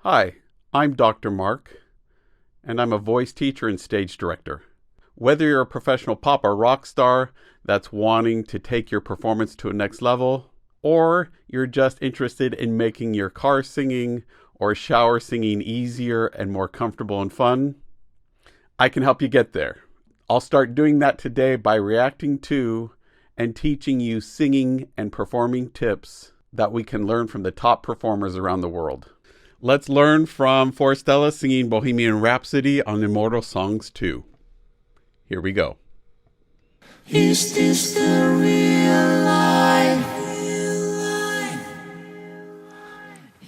Hi, I'm Dr. Marc, and I'm a voice teacher and stage director. Whether you're a professional pop or rock star that's wanting to take your performance to a next level, or you're just interested in making your car singing or shower singing easier and more comfortable and fun, I can help you get there. I'll start doing that today by reacting to and teaching you singing and performing tips that we can learn from the top performers around the world. Let's learn from Forestella singing Bohemian Rhapsody on Immortal Songs 2. Here we go. Is this the real life?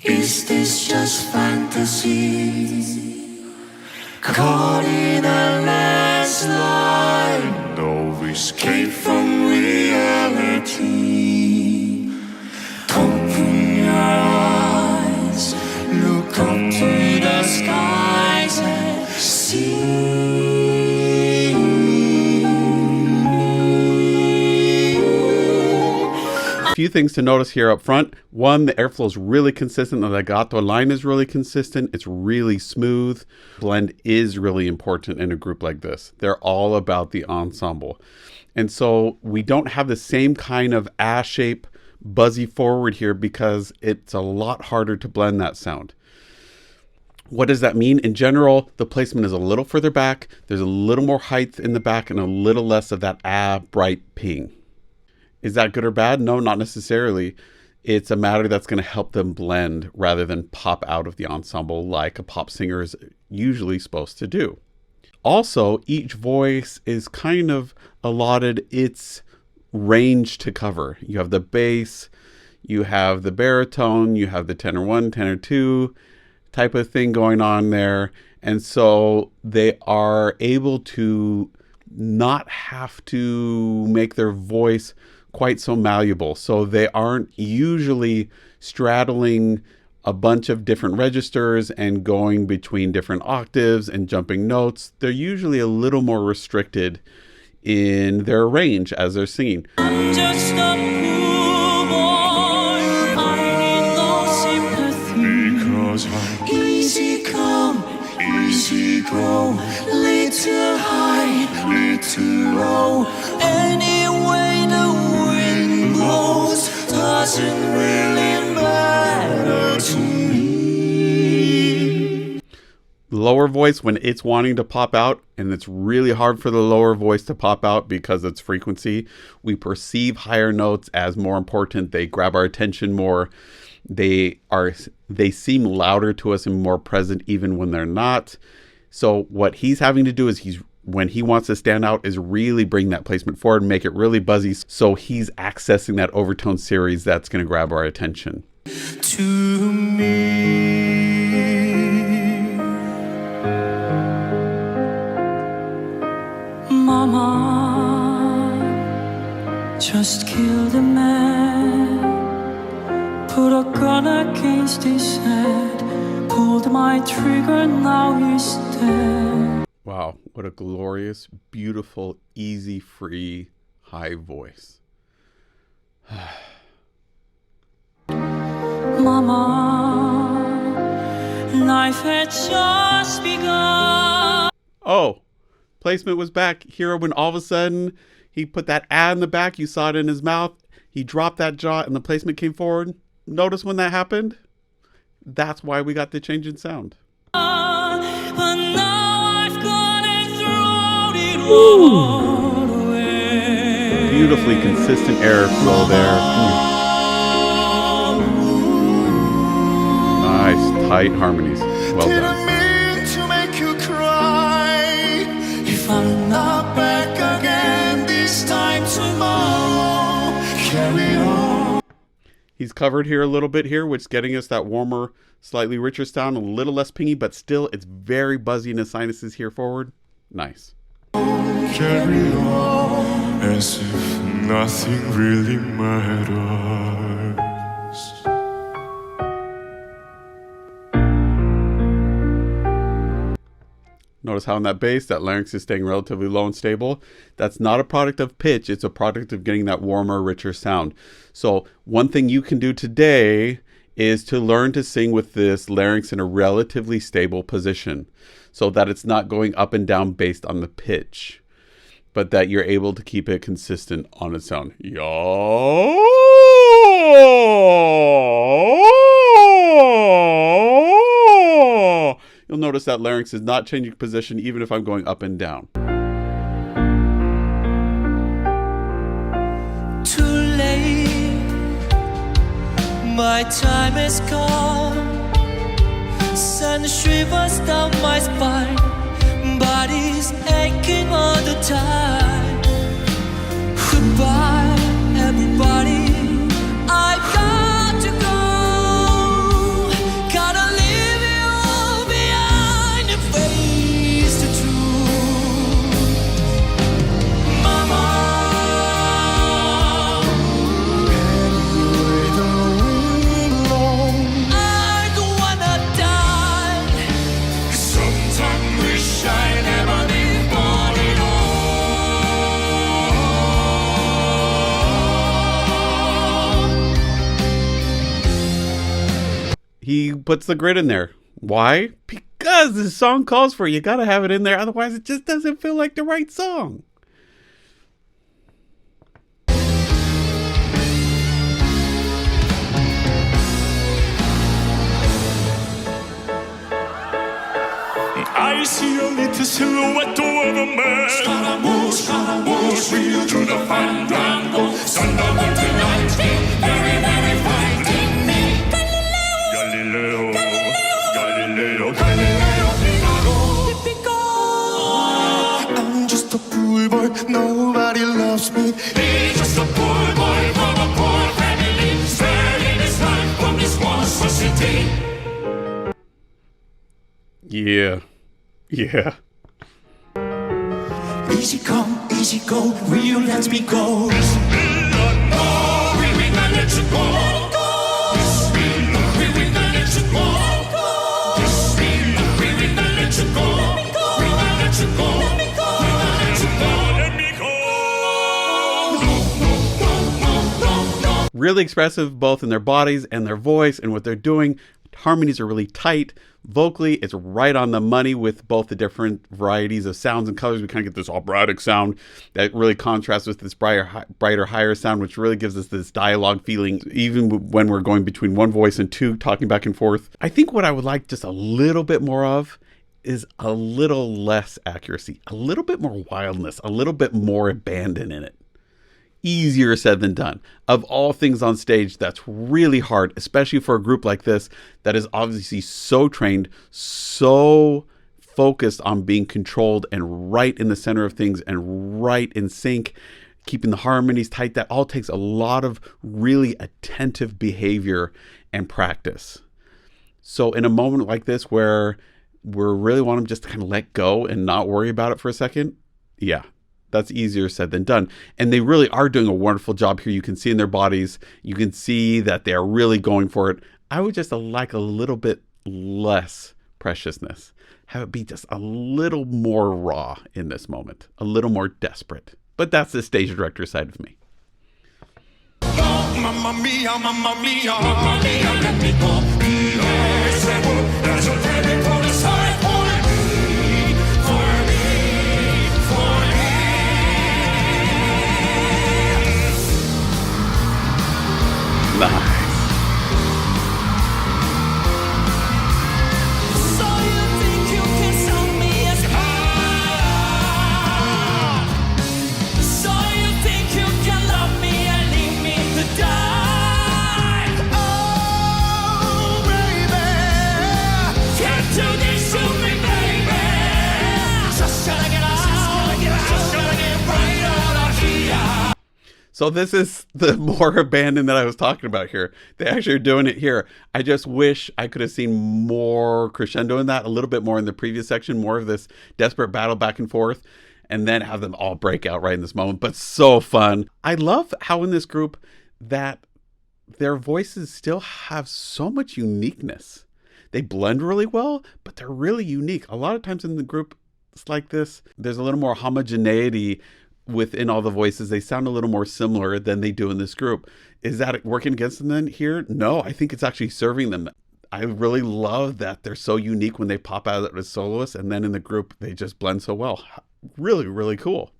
Is this just fantasy? Caught in a landslide, no escape from reality. Open your eyes, look up to the skies and see. A few things to notice here up front. One, the airflow is really consistent. The legato line is really consistent. It's really smooth. Blend is really important in a group like this. They're all about the ensemble. And so we don't have the same kind of ass shape buzzy forward here because it's a lot harder to blend that sound. What does that mean? In general, the placement is a little further back. There's a little more height in the back and a little less of that bright ping. Is that good or bad? No, not necessarily. It's a matter that's going to help them blend rather than pop out of the ensemble like a pop singer is usually supposed to do. Also, each voice is kind of allotted its range to cover. You have the bass, you have the baritone, you have the tenor 1, tenor 2 type of thing going on there. And so they are able to not have to make their voice quite so malleable. So they aren't usually straddling a bunch of different registers and going between different octaves and jumping notes. They're usually a little more restricted in their range as they're singing. I'm just a poor boy, I need no sympathy. Because I'm easy come, easy go, little high, little low. Anyway the wind blows doesn't really matter to me. Lower voice, when it's wanting to pop out, and it's really hard for the lower voice to pop out because it's frequency, we perceive higher notes as more important. They grab our attention more. They seem louder to us and more present even when they're not. So what he's having to do is when he wants to stand out is really bring that placement forward and make it really buzzy. So he's accessing that overtone series that's going to grab our attention. To me, Mama just killed a man, put a gun against his head, pulled my trigger, now he's dead. Wow, what a glorious, beautiful, easy, free, high voice. Mama, life had just begun. Oh, placement was back here when all of a sudden he put that in the back. You saw it in his mouth. He dropped that jaw and the placement came forward. Notice when that happened? That's why we got the change in sound. But now I've gone and thrown it all away. Beautifully consistent airflow there. Nice, tight harmonies. Well done. Didn't mean to make you cry. If I'm not back again this time tomorrow, carry on. He's covered here a little bit here, which is getting us that warmer, slightly richer sound, a little less pingy, but still it's very buzzy in the sinuses here forward. Nice. Carry on as if nothing really matters. Notice how in that bass, that larynx is staying relatively low and stable. That's not a product of pitch. It's a product of getting that warmer, richer sound. So one thing you can do today is to learn to sing with this larynx in a relatively stable position so that it's not going up and down based on the pitch, but that you're able to keep it consistent on its sound. Yo! You'll notice that larynx is not changing position even if I'm going up and down. Too late, my time is gone. Send shivers down my spine, body's aching all the time. Goodbye, everybody, I got to go. Gotta leave you all behind and face the truth. Mama, I don't wanna die. Sometimes wish I never been born at all. He puts the grit in there. Why? Because the song calls for it. You gotta have it in there, otherwise it just doesn't feel like the right song. I see a little silhouette of a man. Scaramouche, wheel through the fandango. Sunderland to lightning, very, very frightening me. Galileo, Galileo, Galileo, Figaro. I'm just a poor boy, nobody loves me. He's just a poor boy from a poor family, sparing his life from this monstrosity. Yeah. Yeah. Easy come, easy go, will you let me go? Bismillah, no, we will not let you go. Let it go. Bismillah, we will not let you go. Let it go. Bismillah, we will not let you go. Let me go. We will not let you go. Let me go. We will not let you go. Let me go. No. Really expressive both in their bodies and their voice and what they're doing. Harmonies are really tight. Vocally, it's right on the money with both the different varieties of sounds and colors. We kind of get this operatic sound that really contrasts with this brighter, higher sound, which really gives us this dialogue feeling, even when we're going between one voice and two, talking back and forth. I think what I would like just a little bit more of is a little less accuracy, a little bit more wildness, a little bit more abandon in it. Easier said than done. Of all things on stage, that's really hard, especially for a group like this that is obviously so trained, so focused on being controlled and right in the center of things and right in sync, keeping the harmonies tight. That all takes a lot of really attentive behavior and practice. So in a moment like this where we really want them just to kind of let go and not worry about it for a second, yeah. That's easier said than done. And they really are doing a wonderful job here. You can see in their bodies, you can see that they're really going for it. I would just like a little bit less preciousness. Have it be just a little more raw in this moment, a little more desperate. But that's the stage director side of me. Oh, mamma mia, mamma mia, mamma mia, let me go. There's a very for the side for me, for me, for me. Nice. So you think you can sell me as high? So you think you can love me and leave me to die? Oh, baby, can't do this to me, baby. Just gotta get out, just gotta get right out of here. So this is the more abandon that I was talking about here. They actually are doing it here. I just wish I could have seen more crescendo in that, a little bit more in the previous section, more of this desperate battle back and forth, and then have them all break out right in this moment. But so fun. I love how in this group that their voices still have so much uniqueness. They blend really well, but they're really unique. A lot of times in the group like this, there's a little more homogeneity within all the voices, they sound a little more similar than they do in this group. Is that working against them then here? No, I think it's actually serving them. I really love that they're so unique when they pop out as soloists, and then in the group, they just blend so well. Really, really cool.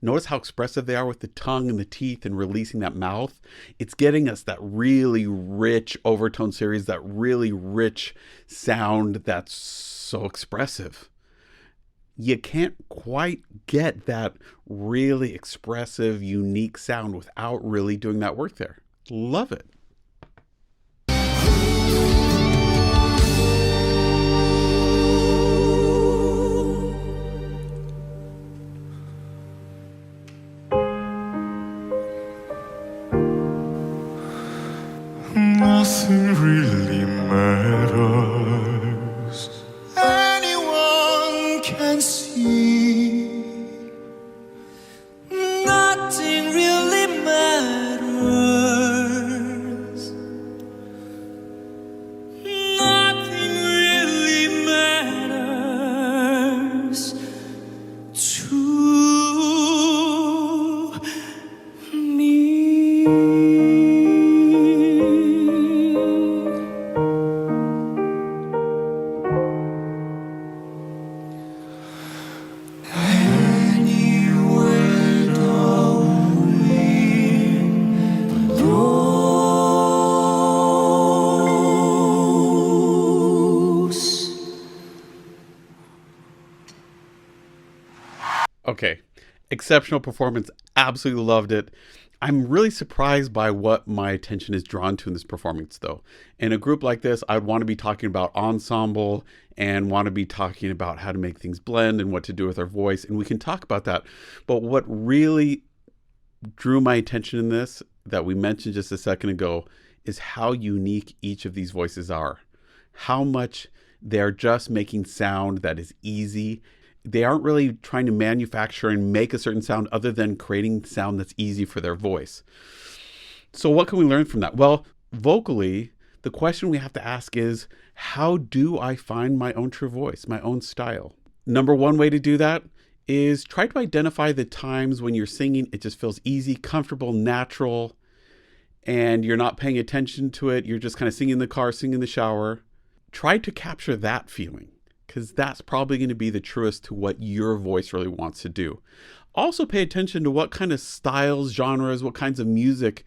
Notice how expressive they are with the tongue and the teeth and releasing that mouth. It's getting us that really rich overtone series, that really rich sound that's so expressive. You can't quite get that really expressive, unique sound without really doing that work there. Love it. Nothing really matters. Anyone can see. Nothing really matters. Nothing really matters to me. Okay, exceptional performance. Absolutely loved it. I'm really surprised by what my attention is drawn to in this performance, though. In a group like this, I'd want to be talking about ensemble and want to be talking about how to make things blend and what to do with our voice, and we can talk about that. But what really drew my attention in this, that we mentioned just a second ago, is how unique each of these voices are. How much they're just making sound that is easy. They aren't really trying to manufacture and make a certain sound other than creating sound that's easy for their voice. So what can we learn from that? Well, vocally, the question we have to ask is, how do I find my own true voice, my own style? Number one way to do that is try to identify the times when you're singing, it just feels easy, comfortable, natural, and you're not paying attention to it. You're just kind of singing in the car, singing in the shower. Try to capture that feeling, because that's probably going to be the truest to what your voice really wants to do. Also pay attention to what kind of styles, genres, what kinds of music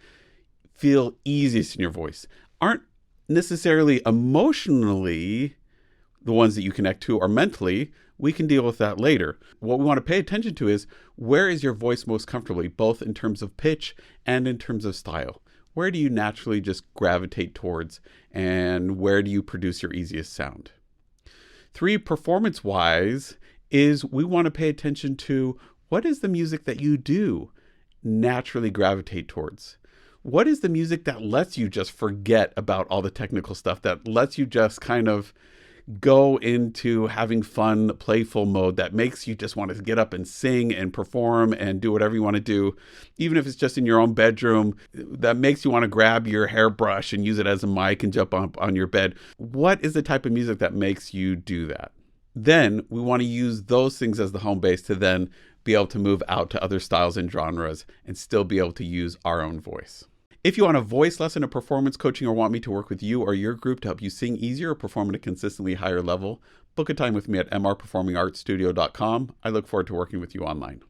feel easiest in your voice. Aren't necessarily emotionally the ones that you connect to, or mentally. We can deal with that later. What we want to pay attention to is, where is your voice most comfortably, both in terms of pitch and in terms of style? Where do you naturally just gravitate towards, and where do you produce your easiest sound? 3, performance-wise, is we want to pay attention to, what is the music that you do naturally gravitate towards? What is the music that lets you just forget about all the technical stuff, that lets you just kind of go into having fun, playful mode, that makes you just want to get up and sing and perform and do whatever you want to do, even if it's just in your own bedroom, that makes you want to grab your hairbrush and use it as a mic and jump up on your bed? What is the type of music that makes you do that? Then we want to use those things as the home base to then be able to move out to other styles and genres and still be able to use our own voice. If you want a voice lesson, a performance coaching, or want me to work with you or your group to help you sing easier or perform at a consistently higher level, book a time with me at mrperformingartsstudio.com. I look forward to working with you online.